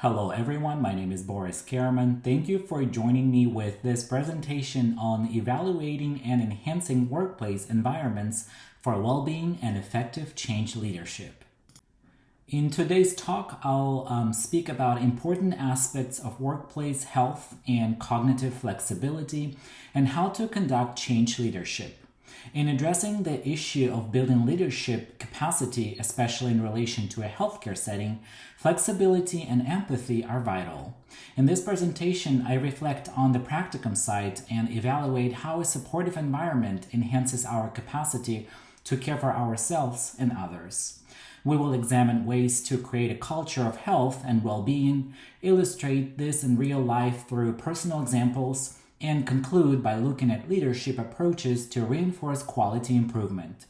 Hello everyone, my name is Boris Karaman. Thank you for joining me with this presentation on evaluating and enhancing workplace environments for well-being and effective change leadership. In today's talk, I'll speak about important aspects of workplace health and cognitive flexibility and how to conduct change leadership. In addressing the issue of building leadership capacity, especially in relation to a healthcare setting, flexibility and empathy are vital. In this presentation, I reflect on the practicum side and evaluate how a supportive environment enhances our capacity to care for ourselves and others. We will examine ways to create a culture of health and well-being, illustrate this in real life through personal examples, and conclude by looking at leadership approaches to reinforce quality improvement.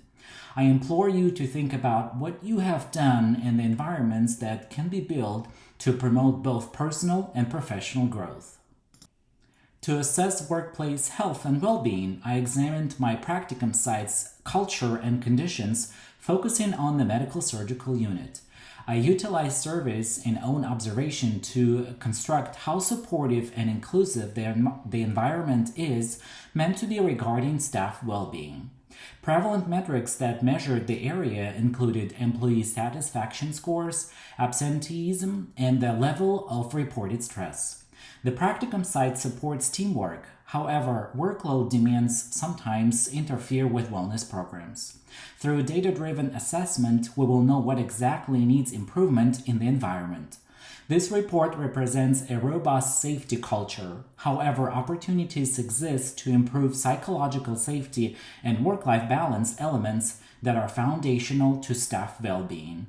I implore you to think about what you have done in the environments that can be built to promote both personal and professional growth. To assess workplace health and well-being, I examined my practicum site's culture and conditions, focusing on the medical surgical unit. I utilized surveys and own observation to construct how supportive and inclusive the environment is meant to be regarding staff well-being. Prevalent metrics that measured the area included employee satisfaction scores, absenteeism, and the level of reported stress. The practicum site supports teamwork. However, workload demands sometimes interfere with wellness programs. Through data-driven assessment, we will know what exactly needs improvement in the environment. This report represents a robust safety culture. However, opportunities exist to improve psychological safety and work-life balance elements that are foundational to staff well-being.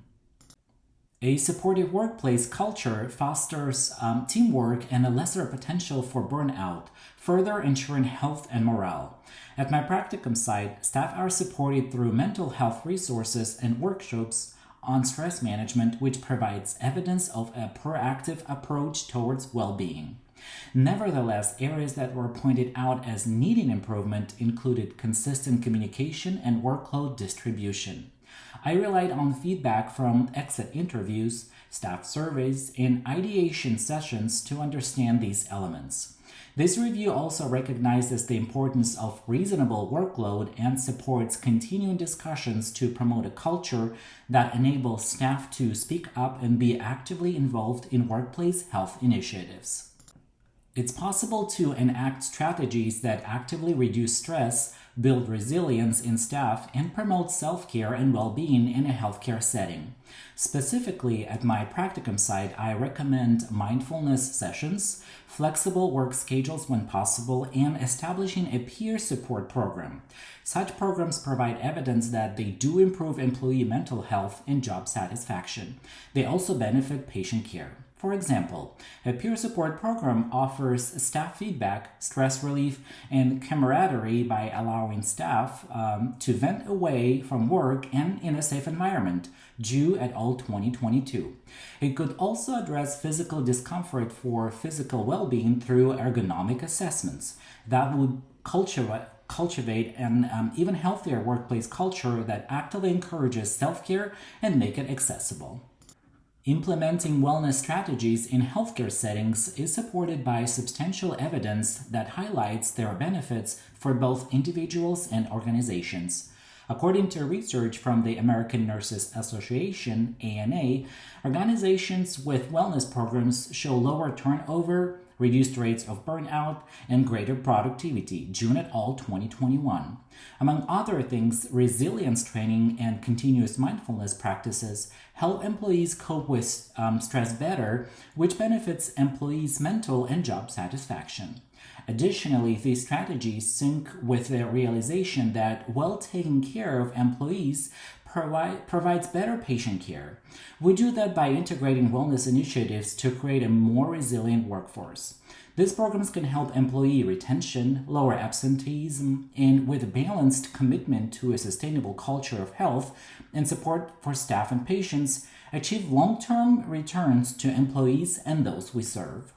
A supportive workplace culture fosters teamwork and a lesser potential for burnout, further ensuring health and morale. At my practicum site, staff are supported through mental health resources and workshops on stress management, which provides evidence of a proactive approach towards well-being. Nevertheless, areas that were pointed out as needing improvement included consistent communication and workload distribution. I relied on feedback from exit interviews, staff surveys, and ideation sessions to understand these elements. This review also recognizes the importance of reasonable workload and supports continuing discussions to promote a culture that enables staff to speak up and be actively involved in workplace health initiatives. It's possible to enact strategies that actively reduce stress, build resilience in staff, and promote self-care and well-being in a healthcare setting. Specifically, at my practicum site, I recommend mindfulness sessions, flexible work schedules when possible, and establishing a peer support program. Such programs provide evidence that they do improve employee mental health and job satisfaction. They also benefit patient care. For example, a peer support program offers staff feedback, stress relief, and camaraderie by allowing staff to vent away from work and in a safe environment, due et al. 2022. It could also address physical discomfort for physical well-being through ergonomic assessments that would cultivate an even healthier workplace culture that actively encourages self-care and make it accessible. Implementing wellness strategies in healthcare settings is supported by substantial evidence that highlights their benefits for both individuals and organizations. According to research from the American Nurses Association, ANA, organizations with wellness programs show lower turnover, reduced rates of burnout, and greater productivity, June et al. 2021. Among other things, resilience training and continuous mindfulness practices help employees cope with stress better, which benefits employees' mental and job satisfaction. Additionally, these strategies sync with the realization that well taking care of employees provides better patient care. We do that by integrating wellness initiatives to create a more resilient workforce. These programs can help employee retention, lower absenteeism, and with a balanced commitment to a sustainable culture of health and support for staff and patients, achieve long-term returns to employees and those we serve.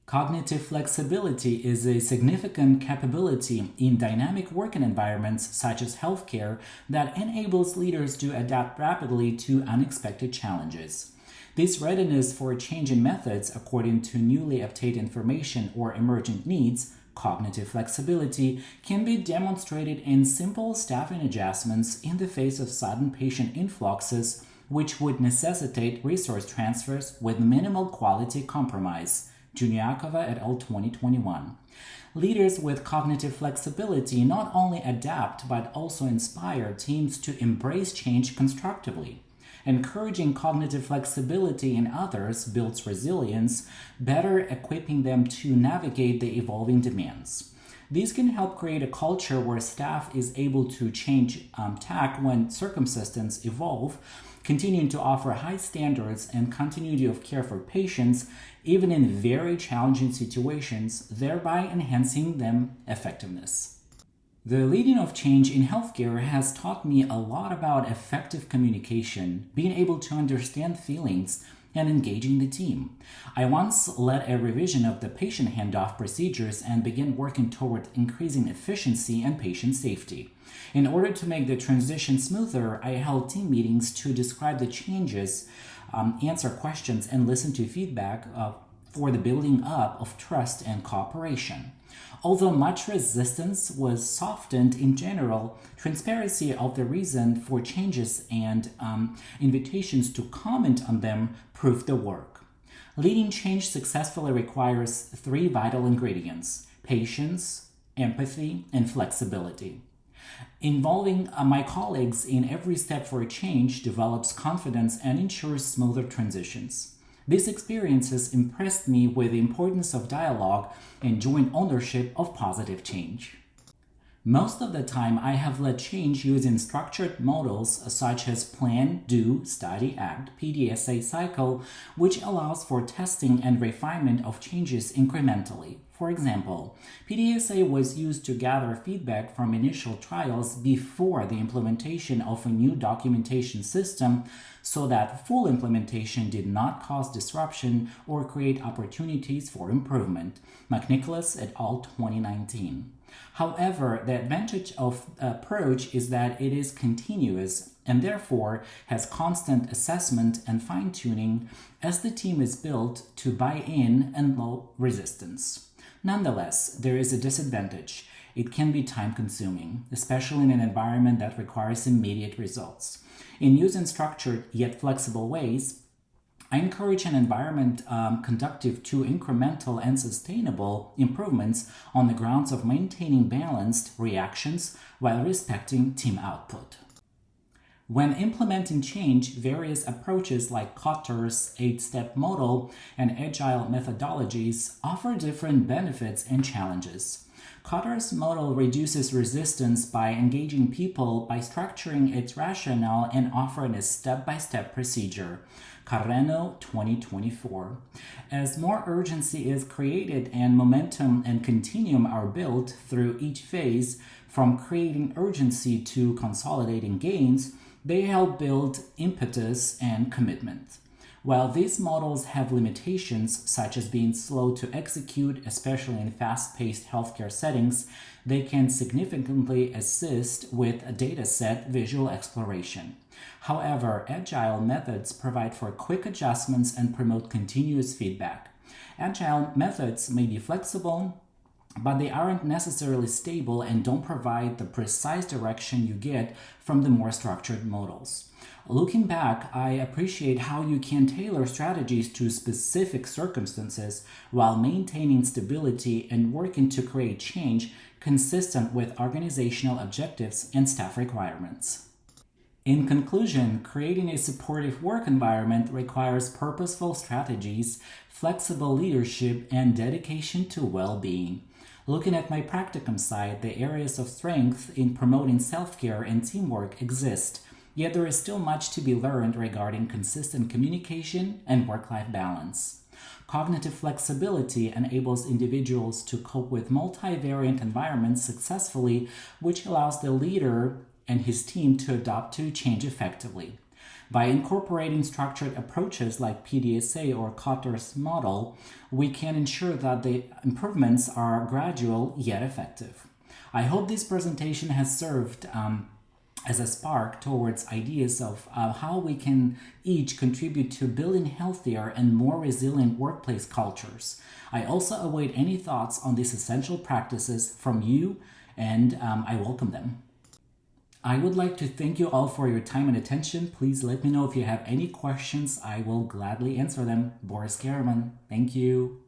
Cognitive flexibility is a significant capability in dynamic working environments such as healthcare that enables leaders to adapt rapidly to unexpected challenges. This readiness for a change in methods according to newly obtained information or emergent needs, cognitive flexibility, can be demonstrated in simple staffing adjustments in the face of sudden patient influxes, which would necessitate resource transfers with minimal quality compromise. Juniakova et al. 2021. Leaders with cognitive flexibility not only adapt but also inspire teams to embrace change constructively. Encouraging cognitive flexibility in others builds resilience, better equipping them to navigate the evolving demands. These can help create a culture where staff is able to change tack when circumstances evolve, continuing to offer high standards and continuity of care for patients, even in very challenging situations, thereby enhancing them effectiveness. The leading of change in healthcare has taught me a lot about effective communication, being able to understand feelings, and engaging the team. I once led a revision of the patient handoff procedures and began working toward increasing efficiency and patient safety. In order to make the transition smoother, I held team meetings to describe the changes, answer questions, and listen to feedback for the building up of trust and cooperation. Although much resistance was softened in general, transparency of the reason for changes and invitations to comment on them proved the work. Leading change successfully requires 3 vital ingredients: patience, empathy, and flexibility. Involving my colleagues in every step for a change develops confidence and ensures smoother transitions. These experiences impressed me with the importance of dialogue and joint ownership of positive change. Most of the time, I have led change using structured models such as Plan, Do, Study, Act, PDSA cycle, which allows for testing and refinement of changes incrementally. For example, PDSA was used to gather feedback from initial trials before the implementation of a new documentation system so that full implementation did not cause disruption or create opportunities for improvement. McNicholas et al. 2019. However, the advantage of the approach is that it is continuous and therefore has constant assessment and fine-tuning as the team is built to buy in and low resistance. Nonetheless, there is a disadvantage. It can be time-consuming, especially in an environment that requires immediate results. In using structured yet flexible ways, I encourage an environment conducive to incremental and sustainable improvements on the grounds of maintaining balanced reactions while respecting team output. When implementing change, various approaches like Kotter's 8-step model and agile methodologies offer different benefits and challenges. Kotter's model reduces resistance by engaging people by structuring its rationale and offering a step-by-step procedure. Carreno 2024. As more urgency is created and momentum and continuum are built through each phase, from creating urgency to consolidating gains, they help build impetus and commitment. While these models have limitations, such as being slow to execute, especially in fast-paced healthcare settings, they can significantly assist with a dataset visual exploration. However, agile methods provide for quick adjustments and promote continuous feedback. Agile methods may be flexible, but they aren't necessarily stable and don't provide the precise direction you get from the more structured models. Looking back, I appreciate how you can tailor strategies to specific circumstances while maintaining stability and working to create change consistent with organizational objectives and staff requirements. In conclusion, creating a supportive work environment requires purposeful strategies, flexible leadership, and dedication to well-being. Looking at my practicum side, the areas of strength in promoting self-care and teamwork exist, yet there is still much to be learned regarding consistent communication and work-life balance. Cognitive flexibility enables individuals to cope with multivariate environments successfully, which allows the leader and his team to adapt to change effectively. By incorporating structured approaches like PDSA or Kotter's model, we can ensure that the improvements are gradual yet effective. I hope this presentation has served as a spark towards ideas of how we can each contribute to building healthier and more resilient workplace cultures. I also await any thoughts on these essential practices from you, and I welcome them. I would like to thank you all for your time and attention. Please let me know if you have any questions. I will gladly answer them. Boris Karaman. Thank you.